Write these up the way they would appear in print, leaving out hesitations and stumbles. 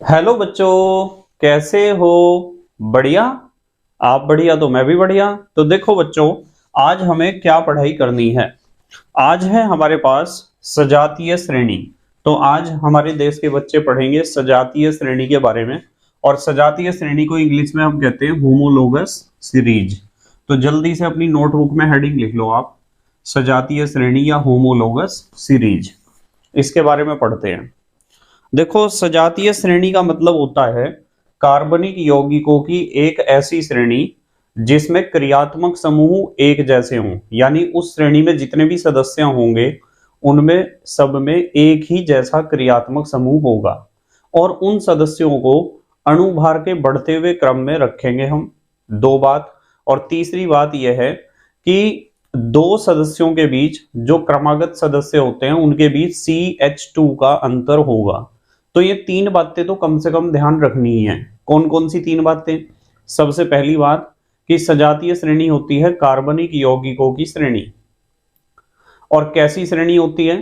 Hello बच्चों, कैसे हो? बढ़िया। आप बढ़िया तो मैं भी बढ़िया। तो देखो बच्चों, आज हमें क्या पढ़ाई करनी है। आज है हमारे पास सजातीय श्रेणी। तो आज हमारे देश के बच्चे पढ़ेंगे सजातीय श्रेणी के बारे में। और सजातीय श्रेणी को इंग्लिश में हम कहते हैं होमोलोगस सीरीज। तो जल्दी से अपनी नोटबुक में हेडिंग लिख लो आप, सजातीय श्रेणी या होमोलोगस सीरीज। इसके बारे में पढ़ते हैं। देखो, सजातीय श्रेणी का मतलब होता है कार्बनिक यौगिकों की एक ऐसी श्रेणी जिसमें क्रियात्मक समूह एक जैसे हों, यानी उस श्रेणी में जितने भी सदस्य होंगे उनमें सब में एक ही जैसा क्रियात्मक समूह होगा। और उन सदस्यों को अणुभार के बढ़ते हुए क्रम में रखेंगे हम। दो बात। और तीसरी बात यह है कि दो सदस्यों के बीच जो क्रमागत सदस्य होते हैं उनके बीच CH2 का अंतर होगा। तो ये तीन बातें तो कम से कम ध्यान रखनी ही है। कौन कौन सी तीन बातें? सबसे पहली बात कि सजातीय श्रेणी होती है कार्बनिक यौगिकों की श्रेणी। और कैसी श्रेणी होती है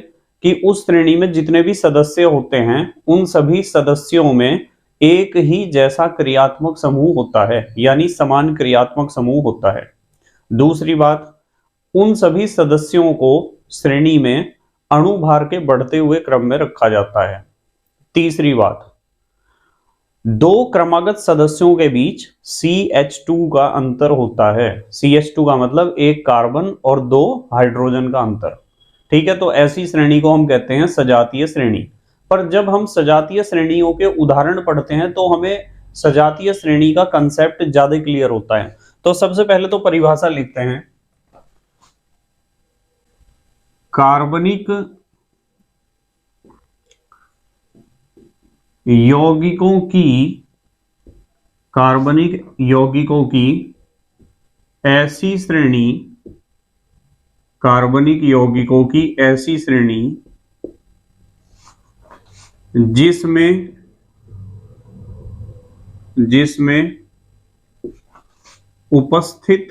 कि उस श्रेणी में जितने भी सदस्य होते हैं उन सभी सदस्यों में एक ही जैसा क्रियात्मक समूह होता है, यानी समान क्रियात्मक समूह होता है। दूसरी बात, उन सभी सदस्यों को श्रेणी में अणुभार के बढ़ते हुए क्रम में रखा जाता है। तीसरी बात, दो क्रमागत सदस्यों के बीच CH2 का अंतर होता है। CH2 का मतलब एक कार्बन और दो हाइड्रोजन का अंतर। ठीक है, तो ऐसी श्रेणी को हम कहते हैं सजातीय श्रेणी। पर जब हम सजातीय श्रेणियों के उदाहरण पढ़ते हैं तो हमें सजातीय श्रेणी का कंसेप्ट ज्यादा क्लियर होता है। तो सबसे पहले तो परिभाषा लिखते हैं। कार्बनिक यौगिकों की ऐसी श्रेणी, कार्बनिक यौगिकों की ऐसी श्रेणी जिसमें उपस्थित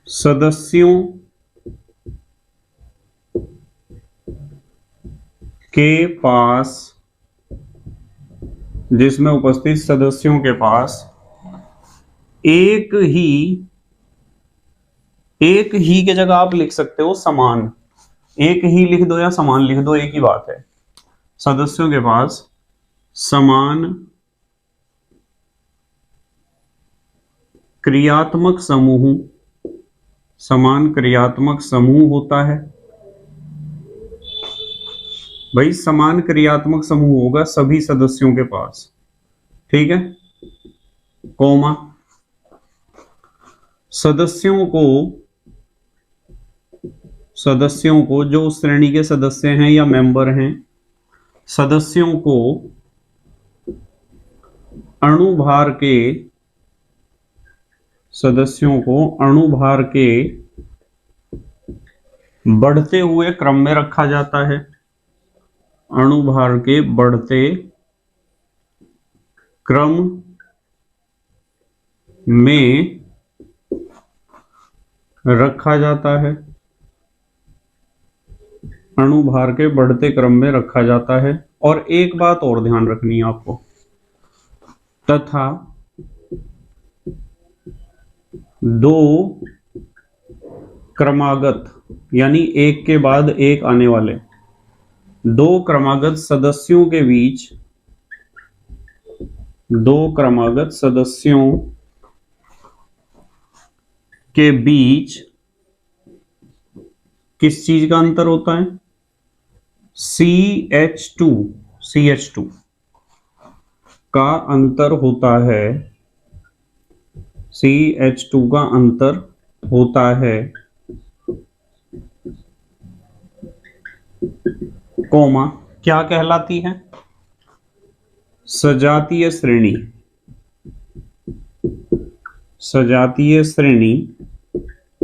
सदस्यों के पास एक ही के जगह आप लिख सकते हो समान। एक ही लिख दो या समान लिख दो, एक ही बात है। सदस्यों के पास समान क्रियात्मक समूह होता है। भाई समान क्रियात्मक समूह होगा सभी सदस्यों के पास। ठीक है, कॉमा, सदस्यों को जो उस श्रेणी के सदस्य हैं या मेंबर हैं, सदस्यों को अणुभार के बढ़ते हुए क्रम में रखा जाता है। अणुभार के बढ़ते क्रम में रखा जाता है। अणुभार के बढ़ते क्रम में रखा जाता है। और एक बात और ध्यान रखनी है आपको, तथा दो क्रमागत, यानी एक के बाद एक आने वाले दो क्रमागत सदस्यों के बीच किस चीज का अंतर होता है? CH2 का अंतर होता है। CH2 का अंतर होता है, कॉमा, क्या कहलाती है? सजातीय श्रेणी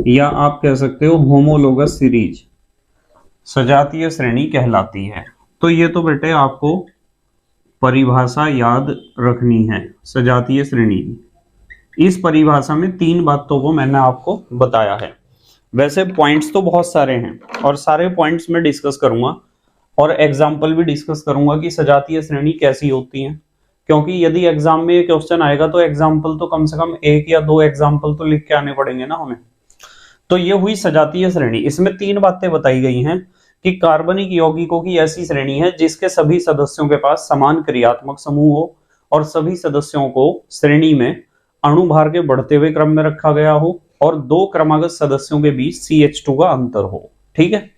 या आप कह सकते हो होमोलोगस सीरीज सजातीय श्रेणी कहलाती है। तो ये तो बेटे आपको परिभाषा याद रखनी है सजातीय श्रेणी की। इस परिभाषा में तीन बातों को मैंने आपको बताया है। वैसे पॉइंट्स तो बहुत सारे हैं और सारे पॉइंट्स में डिस्कस करूंगा और एग्जाम्पल भी डिस्कस करूंगा कि सजातीय श्रेणी कैसी होती है, क्योंकि यदि एग्जाम में ये क्वेश्चन आएगा तो एग्जाम्पल तो कम से कम 1 या 2 एग्जाम्पल तो लिख के आने पड़ेंगे ना हमें। तो ये हुई सजातीय श्रेणी। इसमें 3 बातें बताई गई हैं कि कार्बनिक यौगिकों की ऐसी श्रेणी है जिसके सभी सदस्यों के पास समान क्रियात्मक समूह हो और सभी सदस्यों को श्रेणी में अणुभार के बढ़ते हुए क्रम में रखा गया हो और 2 क्रमागत सदस्यों के बीच CH2 का अंतर हो। ठीक है,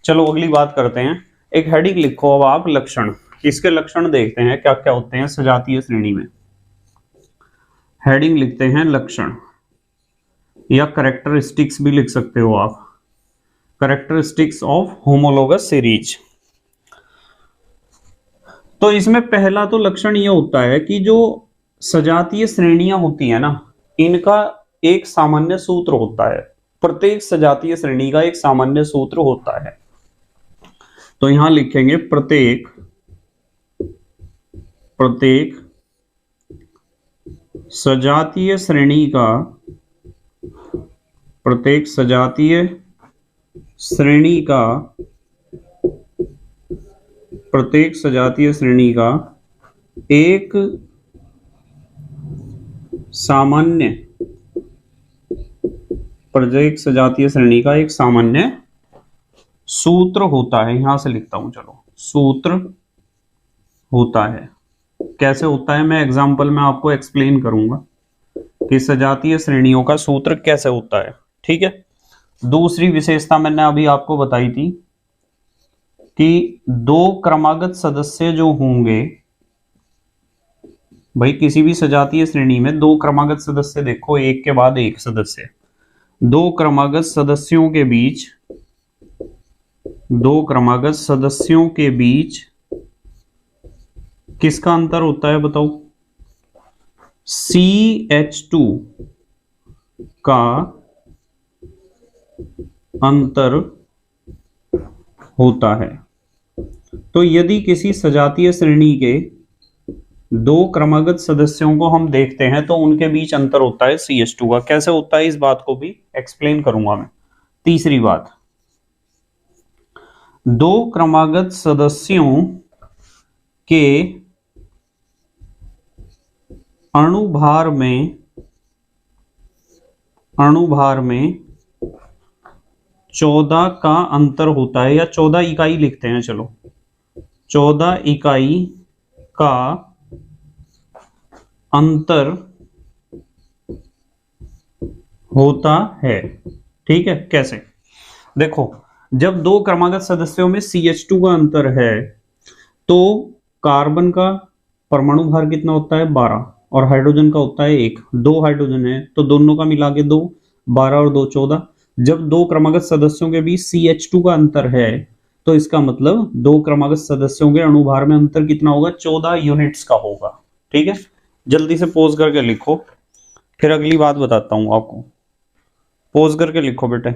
चलो अगली बात करते हैं। एक हेडिंग लिखो अब आप, लक्षण। इसके लक्षण देखते हैं क्या क्या होते हैं सजातीय श्रेणी में। हेडिंग लिखते हैं लक्षण, या कैरेक्टरिस्टिक्स भी लिख सकते हो आप, कैरेक्टरिस्टिक्स ऑफ होमोलोगस सीरीज। तो इसमें पहला तो लक्षण यह होता है कि जो सजातीय श्रेणियां होती है ना, इनका एक सामान्य सूत्र होता है। प्रत्येक सजातीय श्रेणी का एक सामान्य सूत्र होता है। तो यहां लिखेंगे प्रत्येक सजातीय श्रेणी का, प्रत्येक सजातीय श्रेणी का एक सामान्य, प्रत्येक सजातीय श्रेणी का एक सामान्य सूत्र होता है। यहां से लिखता हूं, चलो, सूत्र होता है। कैसे होता है मैं एग्जाम्पल में आपको एक्सप्लेन करूंगा कि सजातीय श्रेणियों का सूत्र कैसे होता है। ठीक है, दूसरी विशेषता मैंने अभी आपको बताई थी कि 2 क्रमागत सदस्य जो होंगे, भाई किसी भी सजातीय श्रेणी में 2 क्रमागत सदस्य, देखो एक के बाद एक सदस्य, 2 क्रमागत सदस्यों के बीच, 2 क्रमागत सदस्यों के बीच किसका अंतर होता है बताओ? CH2 का अंतर होता है। तो यदि किसी सजातीय श्रेणी के 2 क्रमागत सदस्यों को हम देखते हैं तो उनके बीच अंतर होता है CH2 का। कैसे होता है इस बात को भी एक्सप्लेन करूंगा मैं। तीसरी बात, 2 क्रमागत सदस्यों के अणुभार में 14 का अंतर होता है, या 14 इकाई लिखते हैं, चलो 14 इकाई का अंतर होता है। ठीक है, कैसे? देखो, जब 2 क्रमागत सदस्यों में CH2 का अंतर है तो कार्बन का परमाणु भार कितना होता है? 12, और हाइड्रोजन का होता है 1। 2 हाइड्रोजन है तो दोनों का मिला के 2, 12 और 2 14। जब 2 क्रमागत सदस्यों के बीच CH2 का अंतर है तो इसका मतलब 2 क्रमागत सदस्यों के अणुभार में अंतर कितना होगा? 14 यूनिट्स का होगा। ठीक है, जल्दी से पोज करके लिखो, फिर अगली बात बताता हूं आपको। पोज करके लिखो बेटे।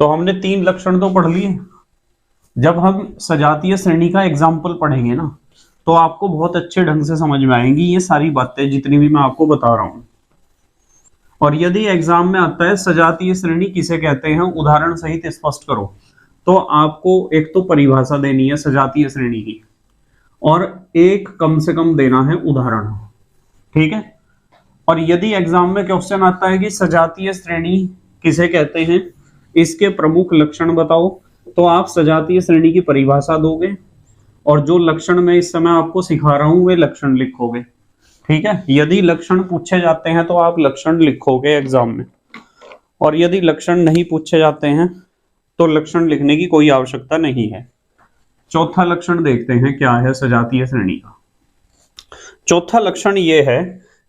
तो हमने 3 लक्षण तो पढ़ लिए। जब हम सजातीय श्रेणी का एग्जाम्पल पढ़ेंगे ना तो आपको बहुत अच्छे ढंग से समझ में आएंगी ये सारी बातें जितनी भी मैं आपको बता रहा हूं। और यदि एग्जाम में आता है सजातीय श्रेणी किसे कहते हैं, उदाहरण सहित स्पष्ट करो, तो आपको एक तो परिभाषा देनी है सजातीय श्रेणी की और एक कम से कम देना है उदाहरण। ठीक है, और यदि एग्जाम में क्वेश्चन आता है कि सजातीय श्रेणी किसे कहते हैं, इसके प्रमुख लक्षण बताओ, तो आप सजातीय श्रेणी की परिभाषा दोगे और जो लक्षण मैं इस समय आपको सिखा रहा हूं वे लक्षण लिखोगे। ठीक है, यदि लक्षण पूछे जाते हैं तो आप लक्षण लिखोगे एग्जाम में, और यदि लक्षण नहीं पूछे जाते हैं तो लक्षण लिखने की कोई आवश्यकता नहीं है। चौथा लक्षण देखते हैं क्या है सजातीय श्रेणी का। चौथा लक्षण यह है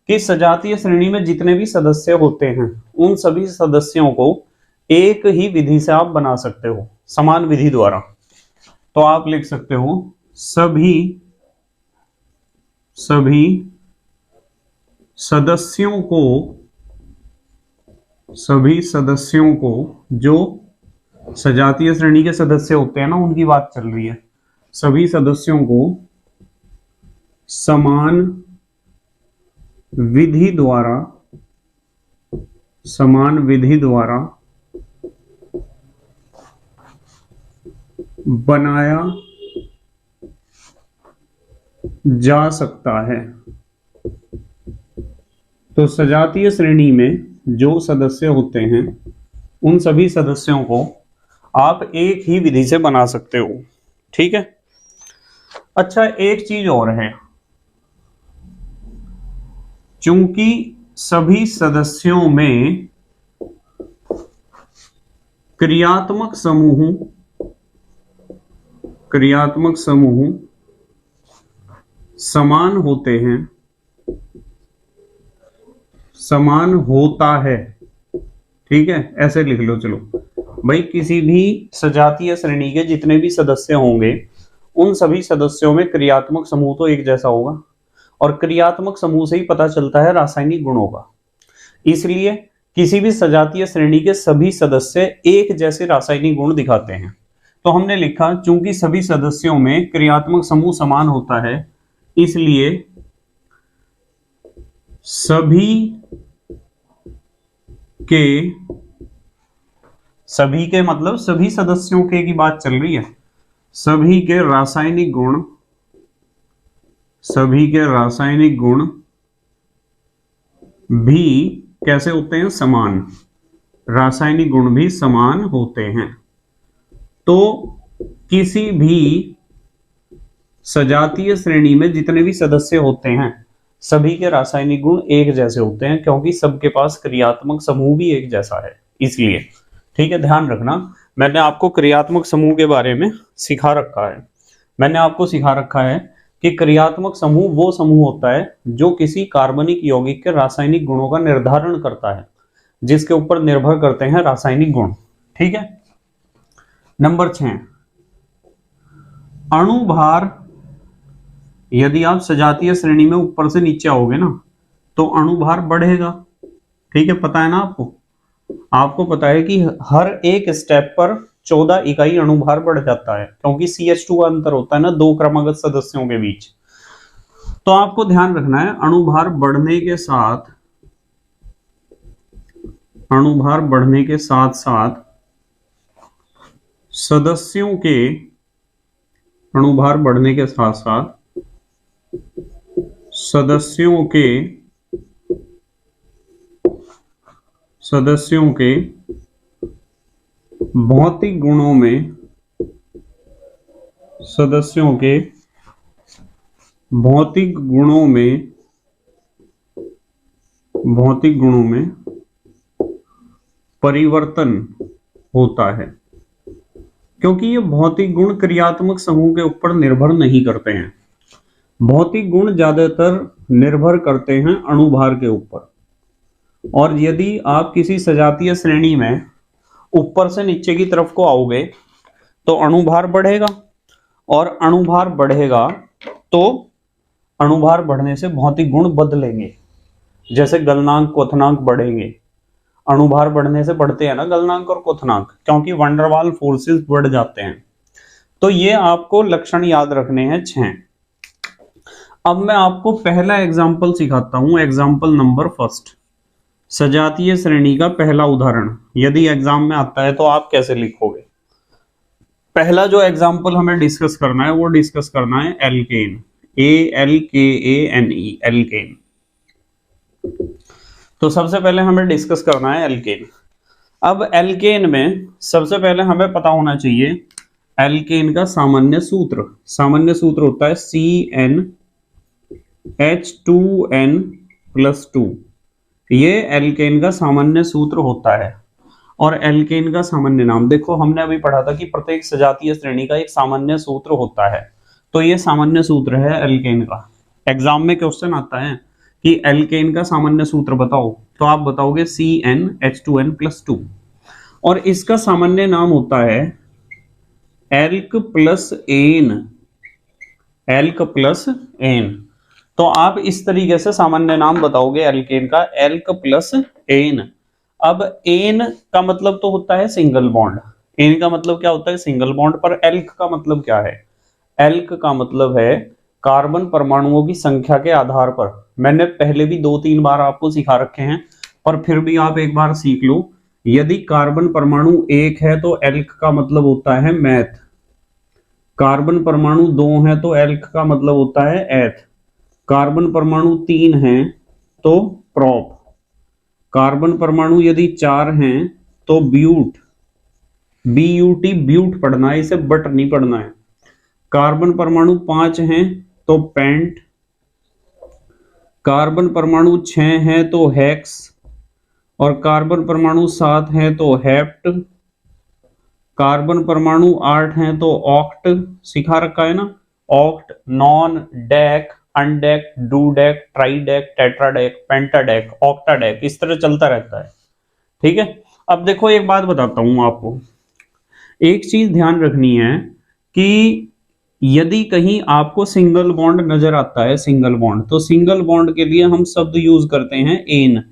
कि सजातीय श्रेणी में जितने भी सदस्य होते हैं उन सभी सदस्यों को एक ही विधि से आप बना सकते हो, समान विधि द्वारा। तो आप लिख सकते हो सभी सदस्यों को जो सजातीय श्रेणी के सदस्य होते हैं ना, उनकी बात चल रही है, सभी सदस्यों को समान विधि द्वारा समान विधि द्वारा बनाया जा सकता है। तो सजातीय श्रेणी में जो सदस्य होते हैं उन सभी सदस्यों को आप एक ही विधि से बना सकते हो। ठीक है। अच्छा, एक चीज और है, चूंकि सभी सदस्यों में क्रियात्मक समूह समान होते हैं, समान होता है। ठीक है, ऐसे लिख लो। चलो भाई, किसी भी सजातीय श्रेणी के जितने भी सदस्य होंगे उन सभी सदस्यों में क्रियात्मक समूह तो एक जैसा होगा, और क्रियात्मक समूह से ही पता चलता है रासायनिक गुणों का। इसलिए किसी भी सजातीय श्रेणी के सभी सदस्य एक जैसे रासायनिक गुण दिखाते हैं। तो हमने लिखा, चूंकि सभी सदस्यों में क्रियात्मक समूह समान होता है, इसलिए सभी के मतलब सभी सदस्यों के की बात चल रही है। सभी के रासायनिक गुण भी कैसे होते हैं? समान। रासायनिक गुण भी समान होते हैं। तो किसी भी सजातीय श्रेणी में जितने भी सदस्य होते हैं सभी के रासायनिक गुण एक जैसे होते हैं, क्योंकि सबके पास क्रियात्मक समूह भी एक जैसा है, इसलिए। ठीक है, ध्यान रखना, मैंने आपको क्रियात्मक समूह के बारे में सिखा रखा है। मैंने आपको सिखा रखा है कि क्रियात्मक समूह वो समूह होता है जो किसी कार्बनिक यौगिक के रासायनिक गुणों का निर्धारण करता है, जिसके ऊपर निर्भर करते हैं रासायनिक गुण। ठीक है। नंबर 6, अणुभार। यदि आप सजातीय श्रेणी में ऊपर से नीचे आओगे ना तो अणुभार बढ़ेगा। ठीक है, पता है ना आपको पता है कि हर एक स्टेप पर 14 इकाई अणुभार बढ़ जाता है, क्योंकि CH2 का अंतर होता है ना दो क्रमागत सदस्यों के बीच। तो आपको ध्यान रखना है, अणुभार बढ़ने के साथ साथ सदस्यों के भौतिक गुणों में परिवर्तन होता है, क्योंकि ये भौतिक गुण क्रियात्मक समूह के ऊपर निर्भर नहीं करते हैं। भौतिक गुण ज्यादातर निर्भर करते हैं अणुभार के ऊपर। और यदि आप किसी सजातीय श्रेणी में ऊपर से नीचे की तरफ को आओगे तो अणुभार बढ़ेगा, और अणुभार बढ़ेगा तो अणुभार बढ़ने से भौतिक गुण बदलेंगे, जैसे गलनांक क्वथनांक बढ़ेंगे। अणुभार बढ़ने से बढ़ते हैं ना गलनांक और क्वथनांक, क्योंकि वंडरवाल फोर्सेस बढ़ जाते हैं। तो ये आपको लक्षण याद रखने हैं 6। अब मैं आपको पहला एग्जाम्पल सिखाता हूं, एग्जाम्पल नंबर 1। सजातीय श्रेणी का पहला उदाहरण यदि एग्जाम में आता है तो आप कैसे लिखोगे? पहला जो एग्जाम्पल हमें डिस्कस करना है वो डिस्कस करना है एल्केन, ALKANE, एल्केन। तो सबसे पहले हमें डिस्कस करना है एल्केन। अब एल्केन में सबसे पहले हमें पता होना चाहिए एल्केन का सामान्य सूत्र होता है CnH2n+2। ये एल्केन का सामान्य सूत्र होता है। और एल्केन का सामान्य नाम देखो, हमने अभी पढ़ा था कि प्रत्येक सजातीय श्रेणी का एक सामान्य सूत्र होता है। तो ये सामान्य सूत्र है एल्केन का। एग्जाम में क्वेश्चन आता है कि एल्केन का सामान्य सूत्र बताओ, तो आप बताओगे CnH2n+2। और इसका सामान्य नाम होता है एल्क प्लस एन। तो आप इस तरीके से सामान्य नाम बताओगे एल्केन का, एल्क प्लस एन। अब एन का मतलब तो होता है सिंगल बॉन्ड, एन का मतलब क्या होता है? Single bond. पर एल्क का मतलब क्या है? एल्क का मतलब है कार्बन परमाणुओं की संख्या के आधार पर। मैंने पहले भी 2-3 बार आपको सिखा रखे हैं और फिर भी आप एक बार सीख लो, यदि कार्बन परमाणु एक है तो एल्क का मतलब होता है मैथ, कार्बन परमाणु दो है तो एल्क का मतलब होता है एथ, कार्बन परमाणु तीन है तो प्रोप, कार्बन परमाणु यदि चार हैं तो ब्यूट, BUT ब्यूट पढ़ना है, इसे बट नहीं पढ़ना है। कार्बन परमाणु पांच हैं तो पेंट, कार्बन परमाणु छह हैं तो हेक्स, और कार्बन परमाणु सात हैं तो हेप्ट, कार्बन परमाणु आठ हैं तो ऑक्ट, सिखा रखा है ना, ऑक्ट, नॉन, डेक, अनडेक, डूडेक, ट्राइडेक, टेट्राडेक, पेंटाडेक, ऑक्टाडेक, इस तरह चलता रहता है। ठीक है, अब देखो एक बात बताता हूं आपको, एक चीज ध्यान रखनी है कि यदि कहीं आपको सिंगल बॉन्ड नजर आता है, सिंगल बॉन्ड, तो सिंगल बॉन्ड के लिए हम शब्द यूज करते हैं एन,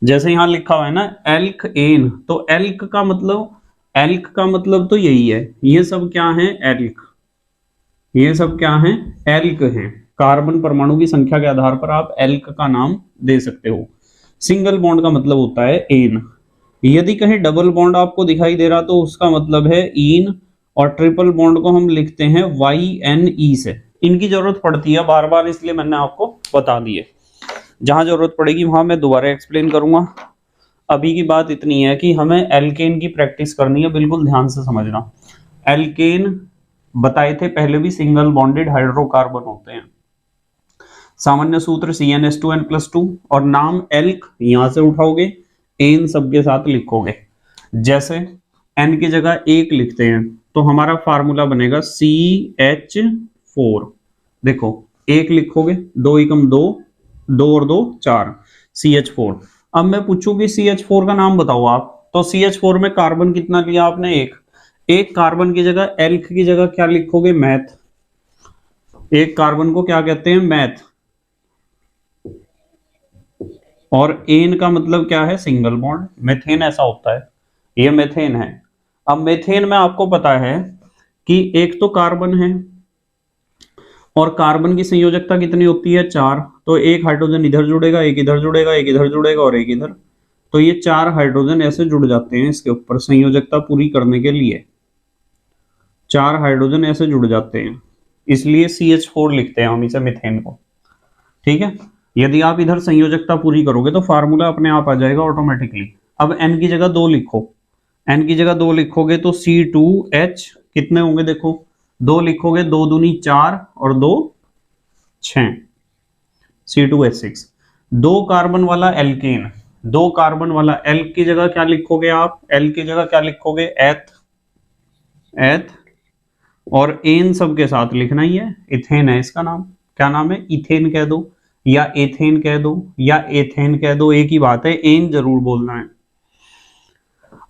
जैसे यहां लिखा हुआ है ना एल्क एन, तो एल्क का मतलब तो यही है, ये सब क्या है एल्क, ये सब क्या है एल्क है, कार्बन परमाणु की संख्या के आधार पर आप एल्क का नाम दे सकते हो। सिंगल बॉन्ड का मतलब होता है एन, यदि कहीं डबल बॉन्ड आपको दिखाई दे रहा तो उसका मतलब है इन, और ट्रिपल बॉन्ड को हम लिखते हैं YNE से। इनकी जरूरत पड़ती है बार बार, इसलिए मैंने आपको बता दी है, जहां जरूरत पड़ेगी वहां मैं दोबारा एक्सप्लेन करूंगा। अभी की बात इतनी है कि हमें एल्केन की प्रैक्टिस करनी है, बिल्कुल ध्यान से समझना। एल्केन बताए थे पहले भी सिंगल बॉन्डेड हाइड्रोकार्बन होते हैं, सामान्य सूत्र CnH2n+2, और नाम एल्क यहां से उठाओगे, एन सबके साथ लिखोगे, जैसे एन की जगह एक लिखते हैं तो हमारा फार्मूला बनेगा CH4, देखो एक लिखोगे, दो एकम दो, दो और दो चार, CH4। अब मैं पूछूं कि CH4 का नाम बताओ आप, तो CH4 में कार्बन कितना लिया आपने, एक कार्बन की जगह एल्क की जगह क्या लिखोगे मैथ, एक कार्बन को क्या कहते हैं मैथ, और एन का मतलब क्या है सिंगल बॉन्ड, मेथेन ऐसा होता है, ये मेथेन है। अब मेथेन में आपको पता है कि एक तो कार्बन है, और कार्बन की संयोजकता कितनी होती है 4, तो एक हाइड्रोजन इधर जुड़ेगा, एक इधर जुड़ेगा, एक इधर जुड़ेगा और एक इधर, तो ये 4 हाइड्रोजन ऐसे जुड़ जाते हैं इसके ऊपर संयोजकता पूरी करने के लिए, 4 हाइड्रोजन ऐसे जुड़ जाते हैं, इसलिए CH4 लिखते हैं हम इसे मिथेन को। ठीक है, यदि आप इधर संयोजकता पूरी करोगे तो फार्मूला अपने आप आ जाएगा ऑटोमेटिकली। अब n की जगह 2 लिखो, n की जगह 2 लिखोगे तो C2H कितने होंगे, देखो 2 लिखोगे, 2 दूनी 4 और 2 6, C2H6। 2 कार्बन वाला एल्केन, 2 कार्बन वाला एल्क की जगह क्या लिखोगे आप, एल की जगह क्या लिखोगे एथ, और एन सबके साथ लिखना ही है, इथेन है इसका नाम, क्या नाम है इथेन कह दो या एथेन कह दो या एथेन कह दो, एक ही बात है, एन जरूर बोलना है।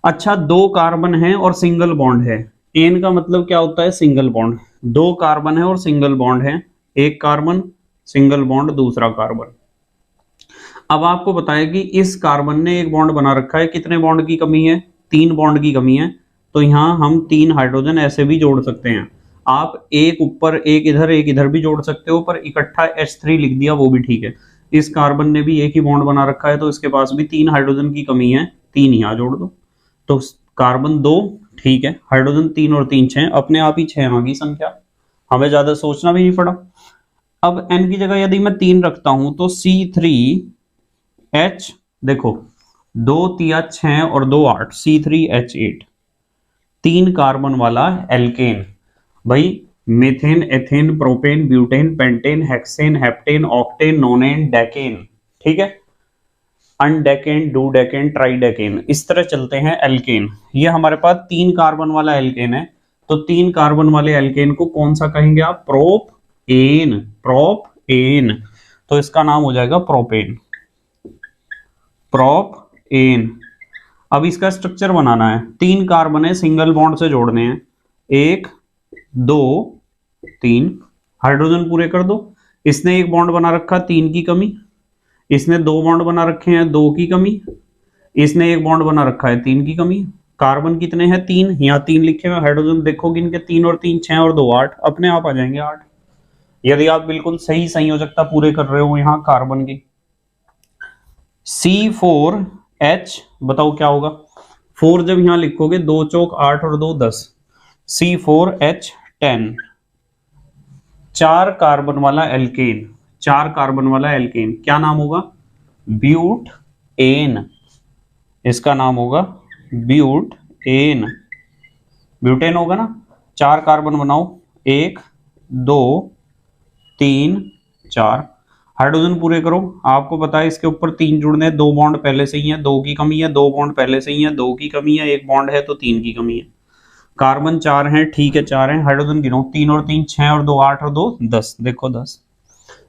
अच्छा, 2 कार्बन है और सिंगल बॉन्ड है, एन का मतलब क्या होता है सिंगल बॉन्ड, 2 कार्बन है और सिंगल बॉन्ड है, एक कार्बन सिंगल बॉन्ड दूसरा कार्बन। अब आपको बताया कि इस कार्बन ने एक बॉन्ड बना रखा है, कितने बॉन्ड की कमी है, 3 बॉन्ड की कमी है, तो यहां हम 3 हाइड्रोजन ऐसे भी जोड़ सकते हैं, आप एक ऊपर एक इधर भी जोड़ सकते हो, पर इकट्ठा H3 लिख दिया वो भी ठीक है। इस कार्बन ने भी एक ही बॉन्ड बना रखा है तो इसके पास भी 3 हाइड्रोजन की कमी है, 3 यहां जोड़ दो, तो कार्बन 2 ठीक है, हाइड्रोजन 3 और 3 6, अपने आप ही 6 आ गई संख्या, हमें ज्यादा सोचना भी नहीं पड़ा। अब n की जगह यदि मैं 3 रखता हूं तो C3H, देखो 2 तिया 6 और 2 8, C3H8, 3 कार्बन वाला एल्केन, भाई methane, ethane, propane, butane, pentane, hexane, heptane, octane, नोनेन, decane, ठीक है, अनडेकेन, डूडेकेन, ट्राइडेकेन, इस तरह चलते हैं एल्केन। ये हमारे पास 3 कार्बन वाला एल्केन है, तो 3 कार्बन वाले एल्केन को कौन सा कहेंगे आप, प्रोपेन, प्रोपेन, तो इसका नाम हो जाएगा प्रोपेन, प्रोपेन। अब इसका स्ट्रक्चर बनाना है, 3 कार्बन है, सिंगल बॉन्ड से जोड़ने हैं, 1 2 3, हाइड्रोजन पूरे कर दो, इसने एक बॉन्ड बना रखा 3 की कमी, इसने 2 बॉन्ड बना रखे हैं 2 की कमी, इसने एक बॉन्ड बना रखा है 3 की कमी, कार्बन कितने हैं 3, यहाँ 3 लिखे हुए, हाइड्रोजन देखोगे इनके 3 और 3 6 और 2 8, अपने आप आ जाएंगे 8, यदि आप बिल्कुल सही संयोजकता पूरे कर रहे हो यहाँ कार्बन की। C4H, बताओ क्या होगा। 4 जब यहां लिखोगे 2 चौक 8 और 2 10, C4H10। 4 कार्बन वाला एल्केन, 4 कार्बन वाला एल्केन क्या नाम होगा, ब्यूटेन। इसका नाम होगा ब्यूटेन, ब्यूटेन होगा ना। 4 कार्बन बनाओ, 1 2 3 4, हाइड्रोजन पूरे करो। आपको पता है इसके ऊपर 3 जुड़ने हैं, 2 बॉन्ड पहले से ही है, 2 की कमी है, 2 बॉन्ड पहले से ही है, 2 की कमी है, 1 बॉन्ड है तो 3 की कमी है। कार्बन 4 हैं, ठीक है 4 हैं, हाइड्रोजन गिनो 3 और 3 6 और 2 8 और 2 10, देखो 10।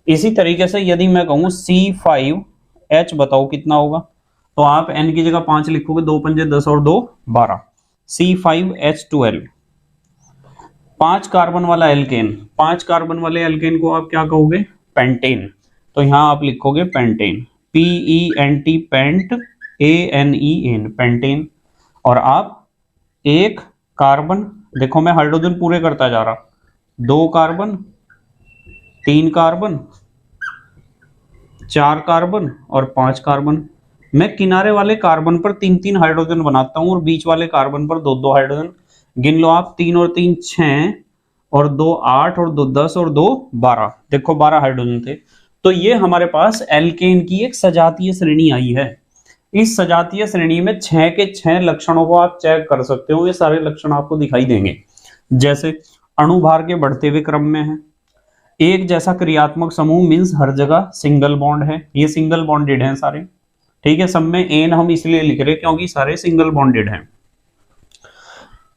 इसी तरीके से यदि मैं कहूं C5H, बताओ कितना होगा। तो आप N की जगह 5 लिखोगे, 2 पंजे 10 और 2 12, C5H12। 5 कार्बन वाला एल्केन, 5 कार्बन वाले एल्केन को आप क्या कहोगे, पेंटेन। तो यहां आप लिखोगे pentane, PENT, pent, ANEN, pentane. और आप 1 कार्बन, देखो मैं हाइड्रोजन पूरे करता जा रहा, 2 कार्बन, 3 कार्बन, 4 कार्बन और 5 कार्बन। मैं किनारे वाले कार्बन पर 3-3 हाइड्रोजन बनाता हूं और बीच वाले कार्बन पर 2-2 हाइड्रोजन। गिन लो आप, 3 और 3 6 और 2 8 और 2 10 और 2 12, देखो 12 हाइड्रोजन थे। तो ये हमारे पास एल्केन की एक सजातीय श्रेणी आई है। इस सजातीय श्रेणी में 6 के 6 लक्षणों को आप चेक कर सकते हो, ये सारे लक्षण आपको दिखाई देंगे। जैसे अणुभार के बढ़ते हुए क्रम में है, एक जैसा क्रियात्मक समूह मींस हर जगह सिंगल बॉन्ड है, ये सिंगल बॉन्डेड हैं सारे, ठीक है। सब में एन हम इसलिए लिख रहे हैं क्योंकि सारे सिंगल बॉन्डेड हैं,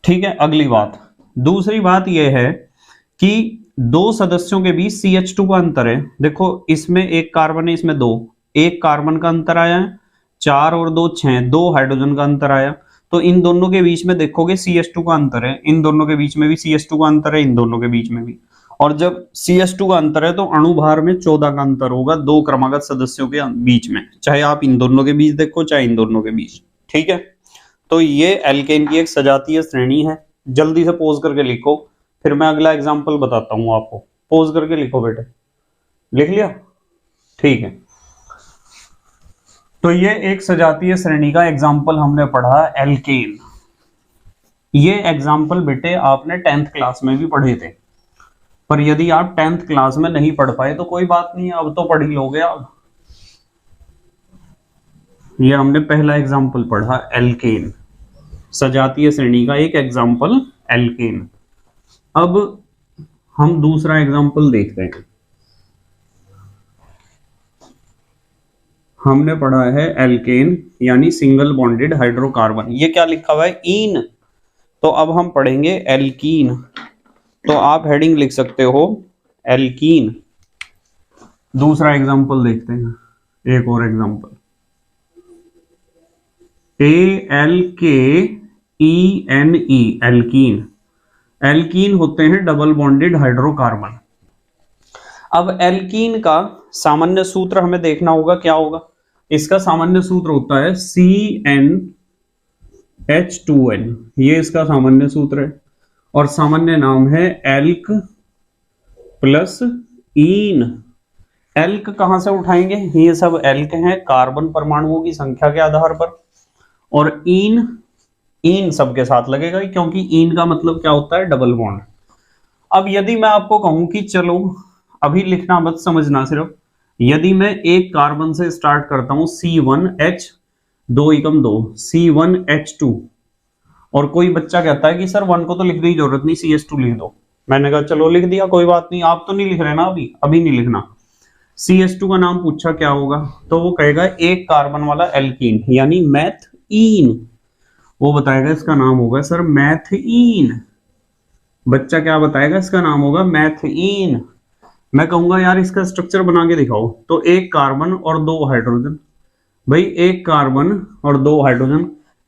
ठीक है। अगली बात, दूसरी बात यह है कि 2 सदस्यों के बीच CH2 का अंतर है। देखो इसमें 1 कार्बन है, इसमें 2, 1 कार्बन का अंतर आया है, 4 और 2 6, 2 हाइड्रोजन का अंतर आया। तो इन दोनों के बीच में देखोगे CH2 का अंतर है, इन दोनों के बीच में भी CH2 का अंतर है, इन दोनों के बीच में भी। और जब CH2 का अंतर है तो अणुभार में 14 का अंतर होगा 2 क्रमागत सदस्यों के बीच में, चाहे आप इन दोनों के बीच देखो चाहे इन दोनों के बीच, ठीक है। तो ये एल्केन की एक सजातीय श्रेणी है। जल्दी से पोज करके लिखो, फिर मैं अगला एग्जाम्पल बताता हूं आपको। पोज करके लिखो बेटे, लिख लिया, ठीक है। तो ये एक सजातीय श्रेणी का एग्जाम्पल हमने पढ़ा, एल्केन। ये एग्जाम्पल बेटे आपने 10th क्लास में भी पढ़े थे, पर यदि आप 10th क्लास में नहीं पढ़ पाए तो कोई बात नहीं, अब तो पढ़ ही लोगे आप। ये हमने पहला एग्जाम्पल पढ़ा, एल्केन, सजातीय श्रेणी का एक एग्जाम्पल एल्केन। अब हम दूसरा एग्जाम्पल देखते हैं। हमने पढ़ा है एल्केन यानी सिंगल बॉन्डेड हाइड्रोकार्बन, ये क्या लिखा हुआ है, ईन। तो अब हम पढ़ेंगे एल्कीन, तो आप हेडिंग लिख सकते हो एल्कीन। दूसरा एग्जाम्पल देखते हैं, एक और एग्जाम्पल, ALKENE, एल्कीन। एल्कीन होते हैं डबल बॉन्डेड हाइड्रोकार्बन। अब एल्कीन का सामान्य सूत्र हमें देखना होगा, क्या होगा। इसका सामान्य सूत्र होता है CnH2n, ये इसका सामान्य सूत्र है, और सामान्य नाम है एल्क प्लस ईन। एल्क कहां से उठाएंगे, ये सब एल्क हैं कार्बन परमाणुओं की संख्या के आधार पर, और ईन, ईन सबके साथ लगेगा क्योंकि ईन का मतलब क्या होता है, डबल बॉन्ड। अब यदि मैं आपको कहूं कि चलो अभी लिखना मत समझना, सिर्फ यदि मैं एक कार्बन से स्टार्ट करता हूं C1H 2 एकम 2 C1H2, और कोई बच्चा कहता है कि सर 1 को तो लिखने की जरूरत नहीं, CH2 लिख दो। मैंने कहा चलो लिख दिया, कोई बात नहीं, आप तो नहीं लिख रहे ना, अभी नहीं लिखना। CH2 का नाम पूछा क्या होगा, तो वो कहेगा एक कार्बन वाला एल्कीन यानी मैथईन, वो बताएगा इसका नाम होगा सर मैथईन। बच्चा क्या बताएगा, इसका नाम होगा मैथईन। मैं कहूंगा यार इसका स्ट्रक्चर बना के दिखाओ, तो एक कार्बन और 2 हाइड्रोजन। भाई एक कार्बन और 2 हाइड्रोजन,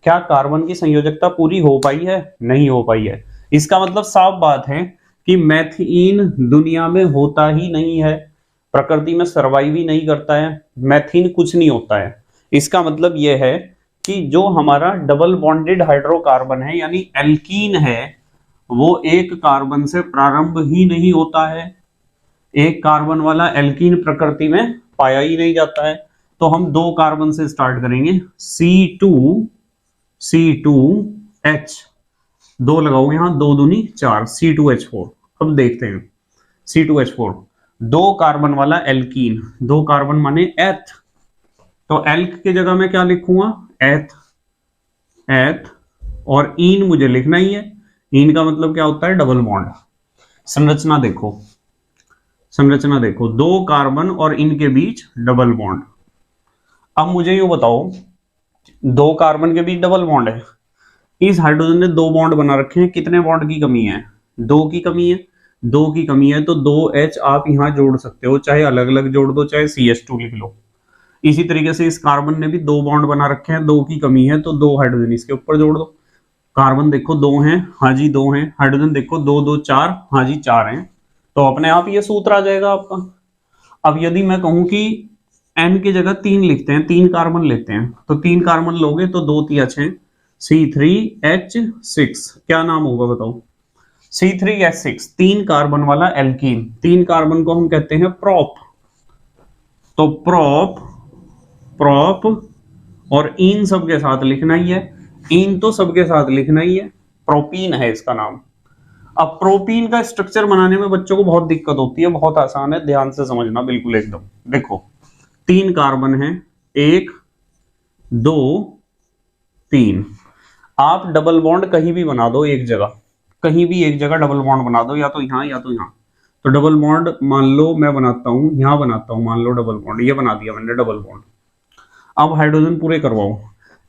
क्या कार्बन की संयोजकता पूरी हो पाई है, नहीं हो पाई है। इसका मतलब साफ बात है कि मैथीन दुनिया में होता ही नहीं है, प्रकृति में सर्वाइव ही नहीं करता है, मैथीन कुछ नहीं होता है। इसका मतलब यह है कि जो हमारा डबल बॉन्डेड हाइड्रोकार्बन है यानी एल्कीन है, वो एक कार्बन से प्रारंभ ही नहीं होता है। एक कार्बन वाला एल्कीन प्रकृति में पाया ही नहीं जाता है। तो हम 2 कार्बन से स्टार्ट करेंगे, C2H, 2 लगाओ यहां, 2 दूनी 4, C2H4। अब देखते हैं C2H4, 2 कार्बन वाला एल्कीन, 2 कार्बन माने एथ, तो एल्क की जगह में क्या लिखूंगा, एथ, और ईन मुझे लिखना ही है। ईन का मतलब क्या होता है, डबल बॉन्ड। संरचना देखो, 2 कार्बन और इनके बीच डबल बॉन्ड। अब मुझे ये बताओ, 2 कार्बन के बीच डबल बॉन्ड है, इस हाइड्रोजन ने 2 बॉन्ड बना रखे हैं, कितने बॉन्ड की कमी है, 2 की कमी है, 2 की कमी है, तो 2H आप यहां जोड़ सकते हो, चाहे अलग अलग जोड़ दो, चाहे CH2 लिख लो। इसी तरीके से इस कार्बन ने भी 2 बॉन्ड बना रखे हैं, 2 की कमी है, तो 2 हाइड्रोजन इसके ऊपर जोड़ दो। कार्बन देखो 2 हैं, हाँ जी 2 हैं, हाइड्रोजन देखो 2 2 4, हाँ जी 4 हैं, तो अपने आप ये सूत्र आ जाएगा आपका। अब यदि मैं कहूं कि N की जगह 3 लिखते हैं, 3 कार्बन लेते हैं, तो 3 कार्बन लोगे तो 2 3 6, C3H6, क्या नाम होगा बताओ, C3H6, 3 कार्बन वाला एल्कीन। 3 कार्बन को हम कहते हैं प्रोप, तो प्रोप और इन सबके साथ लिखना ही है, इन तो सबके साथ लिखना ही है, प्रोपीन है इसका नाम। अब प्रोपीन का स्ट्रक्चर बनाने में बच्चों को बहुत दिक्कत होती है, बहुत आसान है, ध्यान से समझना बिल्कुल एकदम। देखो 3 कार्बन है, 1 2 3, आप डबल बॉन्ड कहीं भी बना दो, एक जगह, कहीं भी एक जगह डबल बॉन्ड बना दो, या तो यहां या तो यहां। तो डबल बॉन्ड मान लो मैं बनाता हूं, यहां बनाता हूं, मान लो डबल बॉन्ड, ये बना दिया मैंने डबल बॉन्ड। अब हाइड्रोजन पूरे करवाओ,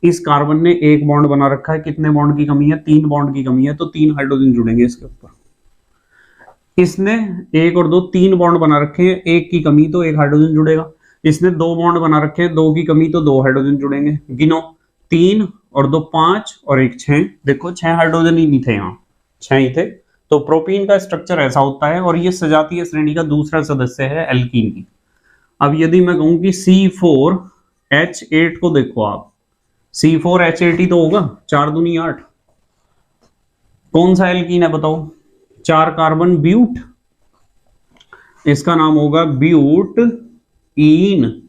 इस कार्बन ने 1 बॉन्ड बना रखा है, कितने बॉन्ड की कमी है, 3 बॉन्ड की कमी है, तो 3 हाइड्रोजन जुड़ेंगे इसके ऊपर। इसने 1 और 2 3 बॉन्ड बना रखे हैं, 1 की कमी तो 1 हाइड्रोजन जुड़ेगा। इसने 2 बॉन्ड बना रखे हैं, 2 की कमी तो 2 हाइड्रोजन जुड़ेंगे। गिनो, 3 और 2 5 और 1 6, देखो 6 हाइड्रोजन ही नहीं थे, यहाँ 6 ही थे। तो प्रोपीन का स्ट्रक्चर ऐसा होता है, और ये सजातीय श्रेणी का दूसरा सदस्य है एल्कीन की। अब यदि मैं कहूं कि C4H8 को देखो आप, C4H8 ही तो होगा, 4 दूनी 8, कौन सा एल्कीन है बताओ, 4 कार्बन ब्यूट, इसका नाम होगा ब्यूट ईन,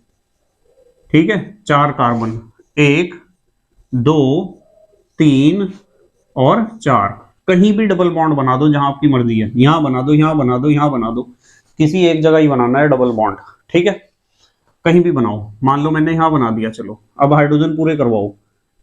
ठीक है। 4 कार्बन, 1 2 3 और 4, कहीं भी डबल बॉन्ड बना दो जहां आपकी मर्जी है, यहां बना दो, यहां बना दो, यहां बना दो, किसी एक जगह ही बनाना है डबल बॉन्ड, ठीक है, कहीं भी बनाओ। मान लो मैंने यहां बना दिया, चलो अब हाइड्रोजन पूरे करवाओ।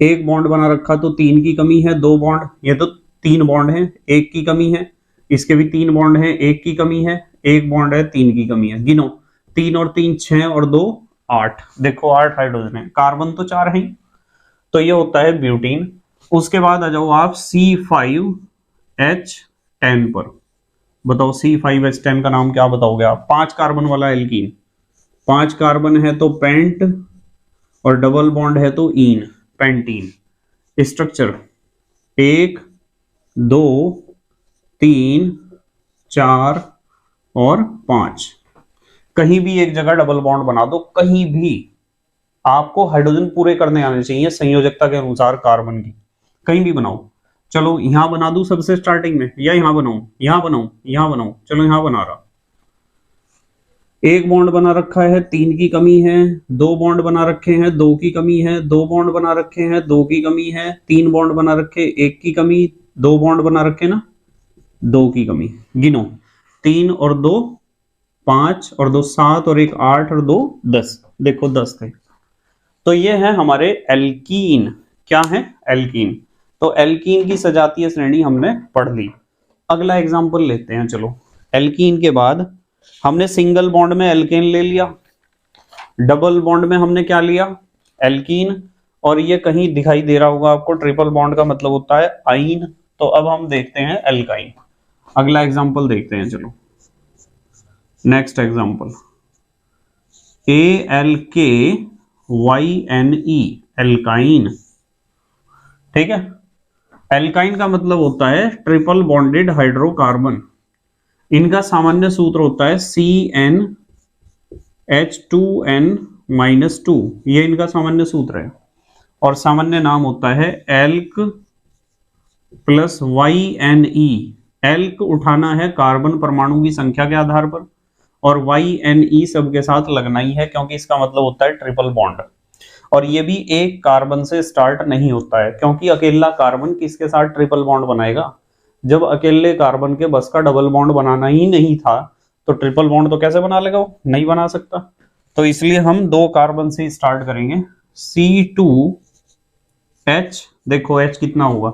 1 बॉन्ड बना रखा तो 3 की कमी है, 2 बॉन्ड, ये तो 3 बॉन्ड है, 1 की कमी है, इसके भी 3 बॉन्ड है, 1 की कमी है, 1 बॉन्ड है, 3 की कमी है। गिनो, 3 और 3 6 और 2 8, देखो 8 हाइड्रोजन है, कार्बन तो 4 है, तो ये होता है ब्यूटीन। उसके बाद आ जाओ आप C5H10 पर, बताओ C5H10 का नाम क्या बताओगे आप, 5 कार्बन वाला एल्कीन, 5 कार्बन है तो पेंट, और डबल बॉन्ड है तो ईन, पेंटीन। स्ट्रक्चर 1 2 3 4 और 5, कहीं भी एक जगह डबल बॉन्ड बना दो, कहीं भी, आपको हाइड्रोजन पूरे करने आने चाहिए संयोजकता के अनुसार कार्बन की, कहीं भी बनाओ। चलो यहां बना दूं सबसे स्टार्टिंग में, या यहां बनाऊं, यहां बनाऊं, यहां बनाऊं, चलो यहां बना रहा। 1 बॉन्ड बना रखा है, 3 की कमी है, 2 बॉन्ड बना रखे हैं, 2 की कमी है, 2 बॉन्ड बना रखे हैं, 2 की कमी है, 3 बॉन्ड बना रखे, 1 की कमी, 2 बॉन्ड बना रखे ना, 2 की कमी। गिनो, 3 और 2 5 और 2 7 और 1 8 और 2 10, देखो 10 थे। तो ये है हमारे एल्कीन, क्या है, एल्कीन। तो एल्कीन की सजातीय श्रेणी हमने पढ़ ली। अगला एग्जांपल लेते हैं, चलो। एल्कीन के बाद हमने सिंगल बॉन्ड में एल्केन ले लिया, डबल बॉन्ड में हमने क्या लिया, एल्कीन, और ये कहीं दिखाई दे रहा होगा आपको, ट्रिपल बॉन्ड का मतलब होता है आइन। तो अब हम देखते हैं एल्काइन। अगला एग्जांपल देखते हैं, चलो नेक्स्ट एग्जांपल, ALKYNE, एल्काइन, ठीक है। एल्काइन का मतलब होता है ट्रिपल बॉन्डेड हाइड्रोकार्बन। इनका सामान्य सूत्र होता है CnH2n-2, ये इनका सामान्य सूत्र है, और सामान्य नाम होता है एल्क प्लस YNE। एल्क उठाना है कार्बन परमाणु की संख्या के आधार पर, और YNE सबके साथ लगना ही है, क्योंकि इसका मतलब होता है ट्रिपल बॉन्ड। और ये भी एक कार्बन से स्टार्ट नहीं होता है, क्योंकि अकेला कार्बन किसके साथ ट्रिपल बॉन्ड बनाएगा? जब अकेले कार्बन के बस का डबल बॉन्ड बनाना ही नहीं था, तो ट्रिपल बॉन्ड तो कैसे बना लेगा? वो नहीं बना सकता। तो इसलिए हम दो कार्बन से स्टार्ट करेंगे। C2H, देखो H कितना होगा,